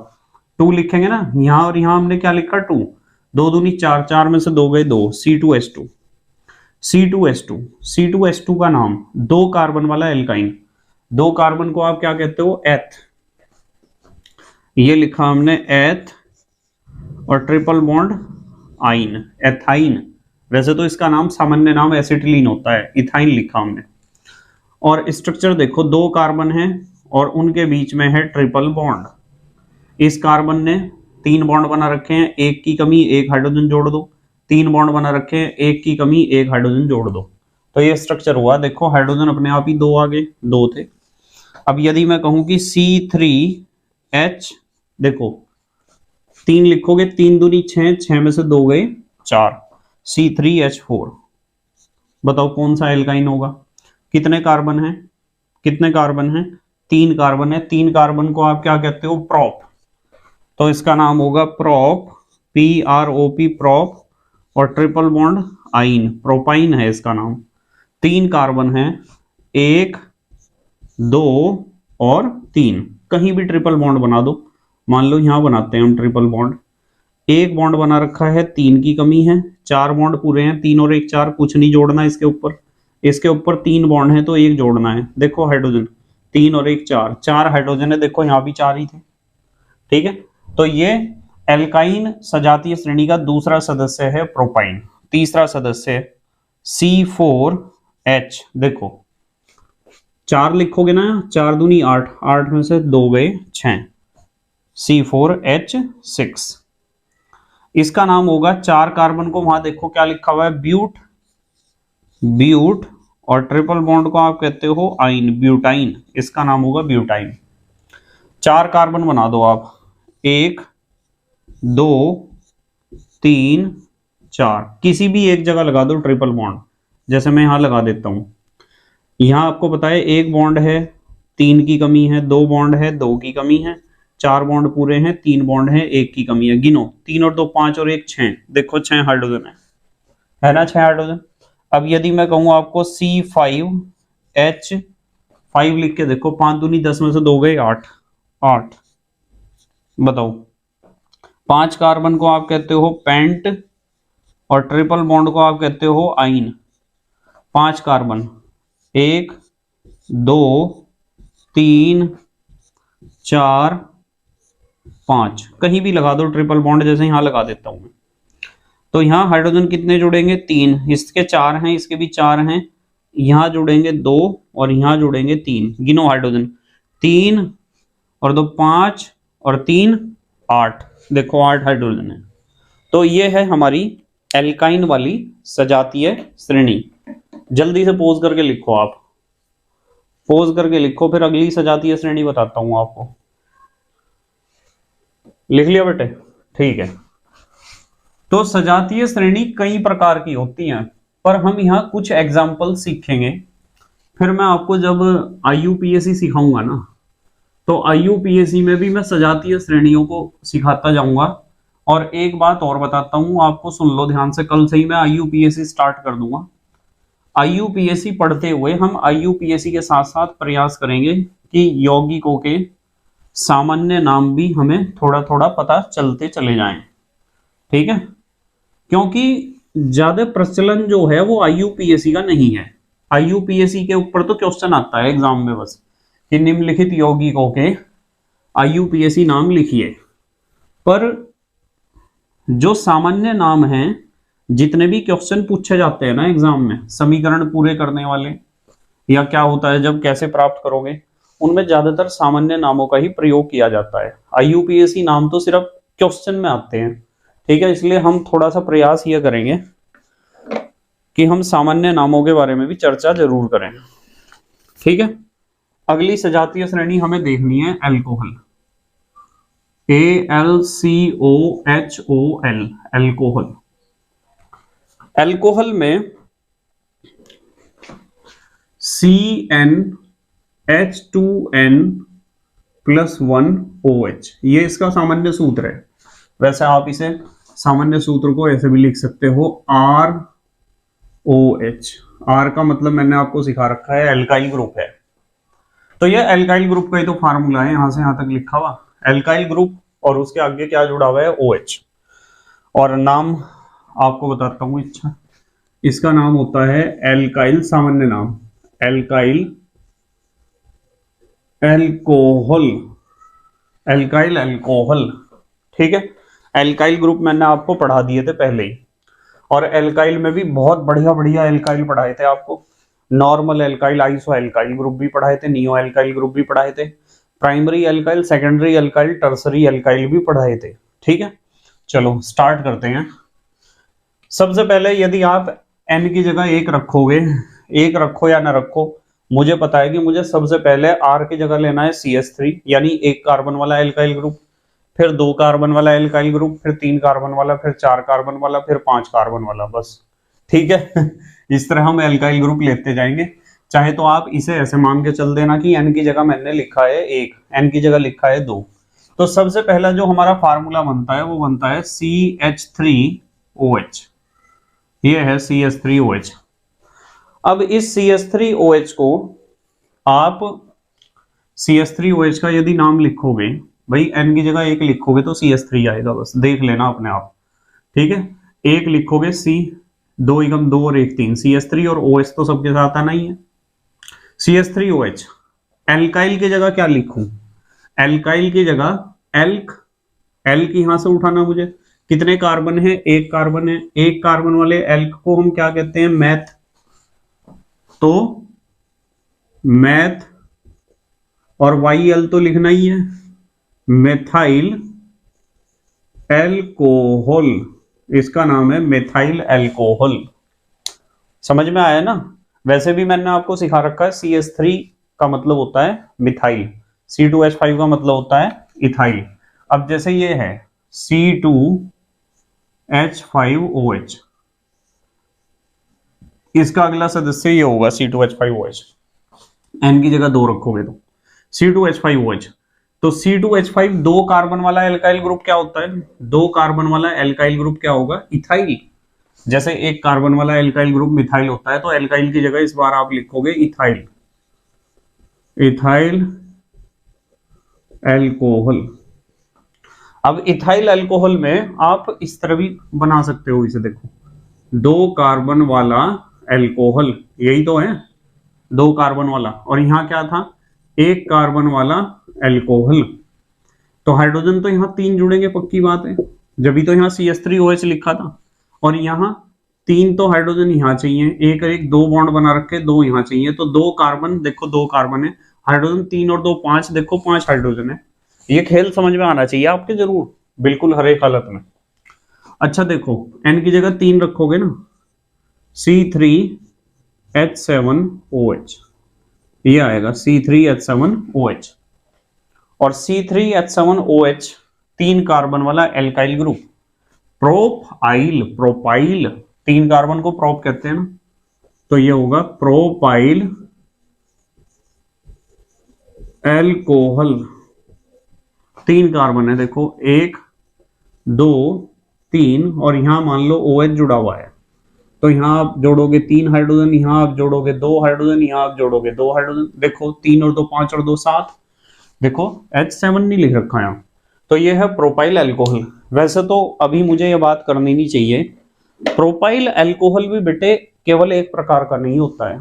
2 लिखेंगे ना, यहां और यहां हमने क्या लिखा? 2, 2 दूनी 4, 4 में से 2 गए 2, C2H2। C2H2, C2H2 का नाम, दो कार्बन वाला एल्काइन। दो कार्बन को आप क्या कहते हो? एथ। ये लिखा हमने एथ, और ट्रिपल बॉन्ड आइन, एथाइन। वैसे तो इसका नाम सामान्य नाम एसिटिलीन होता है, इथाइन लिखा हमने। और स्ट्रक्चर देखो, दो कार्बन है और उनके बीच में है ट्रिपल बॉन्ड। इस कार्बन ने 3 बॉन्ड बना रखे हैं, एक की कमी, एक हाइड्रोजन जोड़ दो। 3 बॉन्ड बना रखे हैं, एक की कमी, एक हाइड्रोजन जोड़ दो। तो ये स्ट्रक्चर हुआ। देखो हाइड्रोजन अपने आप ही 2 आ गए, 2 थे। अब यदि मैं कहूं कि C3H, देखो 3 लिखोगे, 3 दूनी 6, 6 में से 2 गए 4, C3H4। बताओ कौन सा एल्काइन होगा? कितने कार्बन है? कितने कार्बन है? 3 कार्बन है। 3 कार्बन को आप क्या कहते हो? प्रोप। तो इसका नाम होगा प्रोप, PROP, प्रोप। और ट्रिपल बॉन्ड आइन, प्रोपाइन है इसका नाम। 3 कार्बन है, 1, 2 और 3। कहीं भी ट्रिपल बॉन्ड बना दो। मान लो यहां बनाते हैं हम ट्रिपल बॉन्ड। एक बॉन्ड बना रखा है, 3 की कमी है, 4 बॉन्ड पूरे हैं, 3 और 1 4, कुछ नहीं जोड़ना इसके ऊपर। इसके ऊपर 3 बॉन्ड है तो 1 जोड़ना है। देखो हाइड्रोजन, 3 और 1 4, 4 हाइड्रोजन है। देखो यहां भी 4 ही थे। ठीक है, तो ये एल्काइन सजातीय श्रेणी का दूसरा सदस्य है प्रोपाइन। तीसरा सदस्य C4H, देखो 4 लिखोगे ना, 4 दूनी 8, 8 में से 2 गए 6, C4H6। इसका नाम होगा, 4 कार्बन को वहां देखो क्या लिखा हुआ है? ब्यूट, ब्यूट। और ट्रिपल बॉन्ड को आप कहते हो आइन, ब्यूटाइन। इसका नाम होगा ब्यूटाइन। 4 कार्बन बना दो आप, 1, 2, 3, 4। किसी भी एक जगह लगा दो ट्रिपल बॉन्ड, जैसे मैं यहां लगा देता हूं। यहां आपको पता है 1 बॉन्ड है, 3 की कमी है, 2 बॉन्ड है, 2 की कमी है, 4 बॉन्ड पूरे हैं, 3 बॉन्ड है, 1 की कमी है। गिनो, 3 और 2 5 और 1 6। देखो 6 हाइड्रोजन है ना, 6 हाइड्रोजन। अब यदि मैं कहूं आपको C5H5 लिख के देखो, 5 दूनी 10 में से 2 गए 8, 8। बताओ, 5 कार्बन को आप कहते हो पेंट, और ट्रिपल बॉन्ड को आप कहते हो आइन। 5 कार्बन, 1, 2, 3, 4, 5। कहीं भी लगा दो ट्रिपल बॉन्ड, जैसे यहां लगा देता हूं मैं। तो यहां हाइड्रोजन कितने जुड़ेंगे? 3। इसके 4 हैं, इसके भी 4 हैं। यहां जुड़ेंगे 2 और यहां जुड़ेंगे 3। गिनो हाइड्रोजन, 3 और 2 5 और 3 8। देखो 8 हाइड्रोजन है। तो ये है हमारी एल्काइन वाली सजातीय श्रेणी। जल्दी से पोज करके लिखो आप, पोज करके लिखो, फिर अगली सजातीय श्रेणी बताता हूं आपको। लिख लिया बेटे? ठीक है। तो सजातीय श्रेणी कई प्रकार की होती हैं, पर हम यहाँ कुछ एग्जाम्पल सीखेंगे। फिर मैं आपको जब IUPAC सिखाऊंगा ना, तो IUPAC में भी मैं सजातीय श्रेणियों को सिखाता जाऊंगा। और एक बात और बताता हूं आपको, सुन लो ध्यान से, कल से ही मैं IUPAC स्टार्ट कर दूंगा। IUPAC पढ़ते हुए हम IUPAC के साथ साथ प्रयास करेंगे कि यौगिकों के सामान्य नाम भी हमें थोड़ा थोड़ा पता चलते चले जाएं। ठीक है, क्योंकि ज्यादा प्रचलन जो है वो IUPAC का नहीं है। IUPAC के ऊपर तो क्वेश्चन आता है एग्जाम में बस, कि निम्नलिखित यौगिकों के IUPAC नाम लिखिए। पर जो सामान्य नाम हैं, जितने भी क्वेश्चन पूछे जाते हैं ना एग्जाम में, समीकरण पूरे करने वाले, या क्या होता है जब कैसे प्राप्त करोगे, उनमें ज्यादातर सामान्य नामों का ही प्रयोग किया जाता है। IUPAC नाम तो सिर्फ क्वेश्चन में आते हैं। ठीक है, इसलिए हम थोड़ा सा प्रयास ये करेंगे कि हम सामान्य नामों के बारे में भी चर्चा जरूर करें। ठीक है, अगली सजातीय श्रेणी हमें देखनी है अल्कोहल, ALCOHOL, अल्कोहल। अल्कोहल में CnH2n+1OH, ये इसका सामान्य सूत्र है। वैसे आप इसे सामान्य सूत्र को ऐसे भी लिख सकते हो ROH। R का मतलब मैंने आपको सिखा रखा है एल्काइल ग्रुप है, तो ये एल्काइल ग्रुप का ही तो फार्मूला है, यहां से यहां तक लिखा हुआ एल्काइल ग्रुप, और उसके आगे क्या जुड़ा हुआ है OH। और नाम आपको बताता हूं, अच्छा इसका नाम होता है एल्काइल, सामान्य नाम एल्काइल एल्कोहल, एल्काइल अल्कोहल। ठीक है, एल्काइल ग्रुप मैंने आपको पढ़ा दिए थे पहले ही, और एल्काइल में भी बहुत बढ़िया बढ़िया एल्काइल पढ़ाए थे आपको। Normal alkyl, iso alkyl group भी पढ़ाए थे, नियो एल्काइल ग्रुप भी पढ़ाए थे, primary alkyl, secondary alkyl, tertiary alkyl भी पढ़ाए थे। ठीक है, चलो स्टार्ट करते हैं। सबसे पहले यदि आप n की जगह एक रखोगे, एक रखो या ना रखो, मुझे पता है कि मुझे सबसे पहले R की जगह लेना है CH3, यानी एक कार्बन वाला एल्काइल ग्रुप, फिर 2 कार्बन वाला एल्काइल ग्रुप, फिर 3 कार्बन वाला, फिर 4 कार्बन वाला, फिर 5 कार्बन वाला, बस। ठीक है इस तरह हम एल्काइल ग्रुप लेते जाएंगे। चाहे तो आप इसे ऐसे मान के चल देना कि n की जगह मैंने लिखा है 1, n की जगह लिखा है 2। तो सबसे पहला जो हमारा फार्मूला बनता है वो बनता है CH3OH, ये है CH3OH। अब इस CH3OH को आप CH3OH का यदि नाम लिखोगे, भाई n की जगह 1 लिखोगे तो CH3 आएगा, बस देख लेना अपने आप। ठीक है, 1 लिखोगे C, 2 एकम 2 और 1 3, CH3 और OH तो सबके साथ आना ही है। CH3OH। एल्काइल की जगह क्या लिखूं? एल्काइल की जगह एल्क, एल्क यहां से उठाना मुझे, कितने कार्बन है? 1 कार्बन है, 1 कार्बन वाले एल्क को हम क्या कहते हैं? मैथ। तो मैथ, और YL तो लिखना ही है, मेथाइल एल्कोहल, इसका नाम है मेथाइल एल्कोहल। समझ में आया ना? वैसे भी मैंने आपको सिखा रखा है CH3 का मतलब होता है मिथाइल, C2H5 का मतलब होता है इथाइल। अब जैसे ये है C2H5OH, इसका अगला सदस्य ये होगा C2H5OH, n की जगह 2 रखोगे तो C2H5OH। तो C2H5 2 कार्बन वाला एल्काइल ग्रुप क्या होता है? 2 कार्बन वाला एल्काइल ग्रुप क्या होगा? इथाइल। जैसे 1 कार्बन वाला एल्काइल ग्रुप मिथाइल होता है, तो एल्काइल की जगह इस बार आप लिखोगे इथाइल, इथाइल एल्कोहल। अब इथाइल अल्कोहल में आप इस तरह भी बना सकते हो, इसे देखो, 2 कार्बन वाला एल्कोहल, यही तो है 2 कार्बन वाला, और यहां क्या था? 1 कार्बन वाला एल्कोहल। तो हाइड्रोजन तो यहां 3 जुड़ेंगे, पक्की बात है, जब तो यहां CH3OH लिखा था, और यहां 3 तो हाइड्रोजन यहां चाहिए, एक एक 2 बॉन्ड बना रखे, 2 यहां चाहिए, तो 2 कार्बन, देखो 2 कार्बन है, हाइड्रोजन 3 और 2 5, देखो 5 हाइड्रोजन है। ये खेल समझ में आना चाहिए आपके, जरूर, बिल्कुल हर एक हालत में। अच्छा देखो, n की जगह 3 रखोगे ना, C3H7OH, ये आएगा C3H7OH। और C3H7OH 3 कार्बन वाला alkyl group, propyl, propyl, 3 carbon को प्रोप कहते हैं ना, तो ये होगा प्रोपाइल एल्कोहल। 3 कार्बन है, देखो 1 2 3, और यहां मान लो OH जुड़ा हुआ है, तो यहां आप जोड़ोगे 3 हाइड्रोजन, यहां आप जोड़ोगे 2 हाइड्रोजन, यहां आप जोड़ोगे 2 हाइड्रोजन, देखो 3 और 2 5 और 2 7, देखो H7 नहीं लिख रखा है, तो ये है प्रोपाइल अल्कोहल। वैसे तो अभी मुझे ये बात करनी नहीं चाहिए, प्रोपाइल अल्कोहल भी बेटे केवल एक प्रकार का नहीं होता है,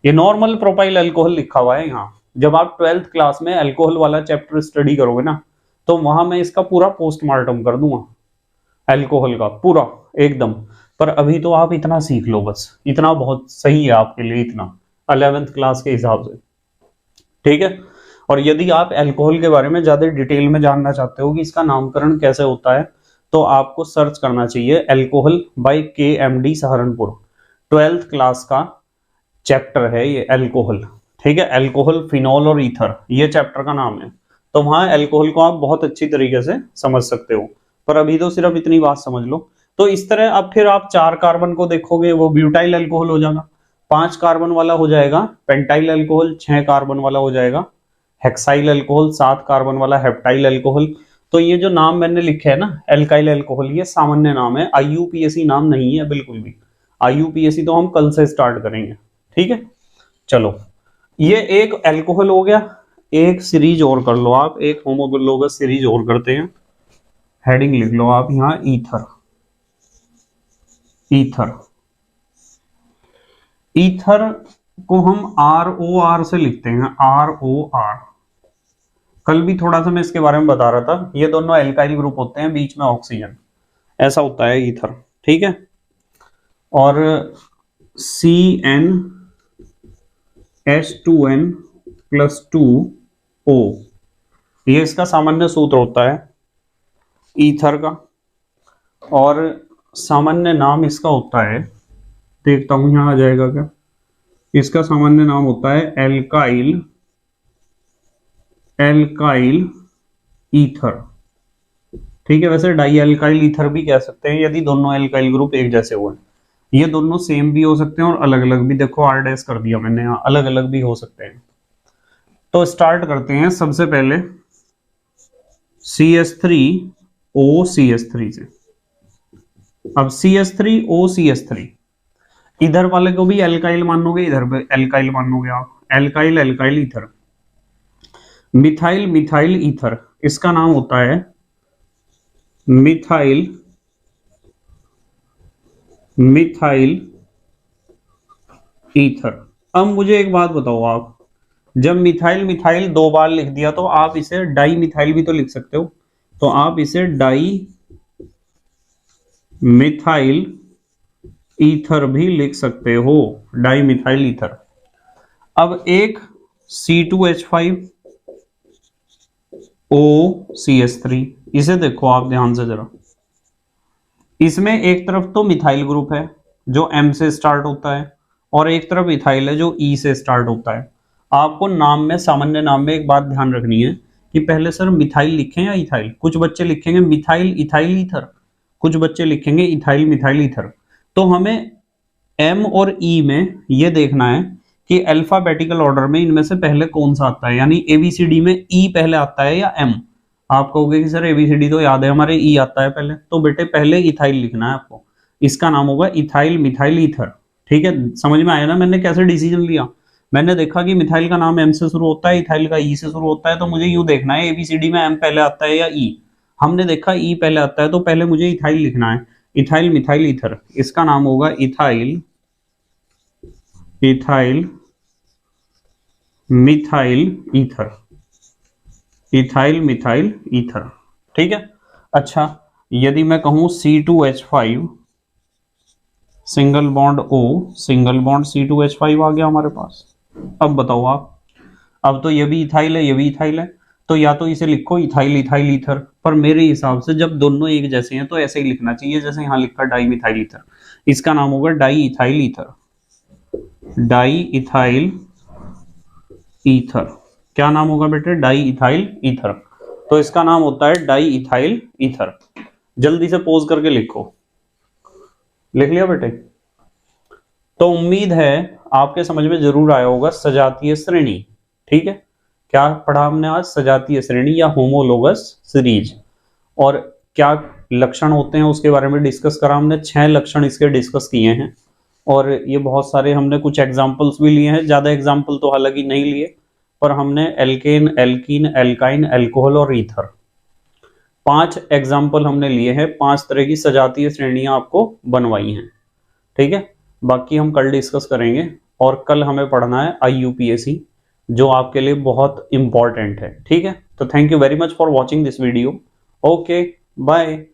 ये नॉर्मल प्रोपाइल अल्कोहल लिखा हुआ है यहाँ। जब आप 12th क्लास में अल्कोहल वाला चैप्टर स्टडी करोगे ना, तो वहां मैं इसका पूरा पोस्टमार्टम कर दूंगा, अल्कोहल का पूरा एकदम। पर अभी तो आप इतना सीख लो, बस इतना बहुत सही है आपके लिए, इतना 11th क्लास के हिसाब से, ठीक है। और यदि आप अल्कोहल के बारे में ज्यादा डिटेल में जानना चाहते हो कि इसका नामकरण कैसे होता है, तो आपको सर्च करना चाहिए alcohol by KMD Saharanpur, 12th class का चैप्टर है ये अल्कोहल, ठीक है। अल्कोहल, फिनॉल और ईथर, ये चैप्टर का नाम है, तो वहां अल्कोहल को आप बहुत अच्छी तरीके से समझ सकते हो। पर अभी तो सिर्फ इतनी बात समझ लो। तो इस तरह अब फिर आप 4 कार्बन को देखोगे, वो ब्यूटाइल अल्कोहल हो जाएगा, 5 कार्बन वाला हो जाएगा पेंटाइल अल्कोहल, 6 कार्बन वाला हो जाएगा हेक्साइल अल्कोहल, 7 कार्बन वाला हेप्टाइल अल्कोहल। तो ये जो नाम मैंने लिखे है ना एल्काइल अल्कोहल, ये सामान्य नाम है, IUPAC नाम नहीं है बिल्कुल भी। IUPAC तो हम कल से स्टार्ट करेंगे, ठीक है। चलो ये एक अल्कोहल हो गया, एक सीरीज और कर लो आप, एक होमोलोगस सीरीज और करते हैं। हेडिंग लिख लो आप यहां ईथर। ईथर, ईथर को हम ROR से लिखते हैं, ROR। कल भी थोड़ा सा मैं इसके बारे में बता रहा था, ये दोनों एल्काइल ग्रुप होते हैं, बीच में ऑक्सीजन, ऐसा होता है ईथर, ठीक है। और CnH2n+2O, ये इसका सामान्य सूत्र होता है ईथर का, और सामान्य नाम इसका होता है, देखता हूं यहां आ जाएगा क्या, इसका सामान्य नाम होता है एल्काइल, एल्काइल ईथर, ठीक है। वैसे डाई एल्काइल ईथर भी कह सकते हैं यदि दोनों एल्काइल ग्रुप एक जैसे हुए। ये दोनों सेम भी हो सकते हैं और अलग अलग भी, देखो R डैश कर दिया मैंने यहाँ, अलग अलग भी हो सकते हैं। तो स्टार्ट करते हैं सबसे पहले CH3OCH3 से। अब CH3OCH3, इधर वाले को भी एल्काइल मानोगे, इधर पे एल्काइल मानोगे आप, alkyl alkyl ether. Methyl methyl ether, इसका नाम होता है मिथाइल मिथाइल ईथर। अब मुझे एक बात बताओ आप, जब मिथाइल मिथाइल 2 बार लिख दिया तो आप इसे डाई मिथाइल भी तो लिख सकते हो, तो आप इसे डाई मिथाइल ईथर भी लिख सकते हो, डाई मिथाइल ईथर। अब एक C2H5OCH3, इसे देखो आप ध्यान से जरा, इसमें एक तरफ तो मिथाइल ग्रुप है जो M से स्टार्ट होता है, और एक तरफ इथाइल है जो E से स्टार्ट होता है। आपको नाम में, सामान्य नाम में एक बात ध्यान रखनी है कि पहले सर मिथाइल लिखें या इथाइल। कुछ बच्चे लिखेंगे मिथाइल इथाइल ईथर, कुछ बच्चे लिखेंगे इथाइल मिथाइल ईथर। तो हमें M और E में ये देखना है कि अल्फाबेटिकल ऑर्डर में इनमें से पहले कौन सा आता है, यानी ABCD में E पहले आता है या M। आप कहोगे कि सर ABCD तो याद है हमारे, E आता है पहले, तो बेटे पहले इथाइल लिखना है आपको, इसका नाम होगा इथाइल मिथाइल ईथर, ठीक है। समझ में आया ना मैंने कैसे डिसीजन लिया। मैंने देखा कि मिथाइल का नाम M से शुरू होता है, इथाइल का E से शुरू होता है, तो मुझे यूं देखना है ABCD में M पहले आता है या E। हमने देखा E पहले आता है, तो पहले मुझे इथाइल लिखना है, इथाइल मिथाइल ईथर, इसका नाम होगा ethyl ethyl methyl ether, ethyl methyl ether, ठीक है। अच्छा, यदि मैं कहूं C2H5 single bond O single bond C2H5 आ गया हमारे पास। अब बताओ आप, अब तो ये भी इथाइल है, ये भी इथाइल है, तो या तो इसे लिखो इथाइल इथाइल ईथर, पर मेरे हिसाब से जब दोनों एक जैसे हैं तो ऐसे ही लिखना चाहिए जैसे यहां लिखा डाई मिथाइल ईथर। इसका नाम होगा di ethyl ether, di ethyl ether. क्या नाम होगा बेटे, डाई इथाइल ईथर। तो इसका नाम होता है डाई इथाइल ईथर। जल्दी से पोज करके लिखो, लिख लिया बेटे। तो उम्मीद है आपके समझ में जरूर आया होगा सजातीय श्रेणी, ठीक है। क्या पढ़ा हमने आज, सजातीय श्रेणी या होमोलोगस सीरीज, और क्या लक्षण होते हैं उसके बारे में डिस्कस करा हमने। 6 लक्षण इसके डिस्कस किए हैं, और ये बहुत सारे हमने कुछ एग्जाम्पल्स भी लिए हैं, ज्यादा एग्जाम्पल तो हालांकि नहीं लिए, पर हमने एल्केन एल्कीन एल्काइन एल्कोहल और ईथर 5 एग्जाम्पल हमने लिए हैं, 5 तरह की सजातीय श्रेणियां आपको बनवाई हैं, ठीक है। बाकी हम कल डिस्कस करेंगे, और कल हमें पढ़ना है IUPAC, जो आपके लिए बहुत इंपॉर्टेंट है, ठीक है। तो thank you very much for watching this video. Okay, bye.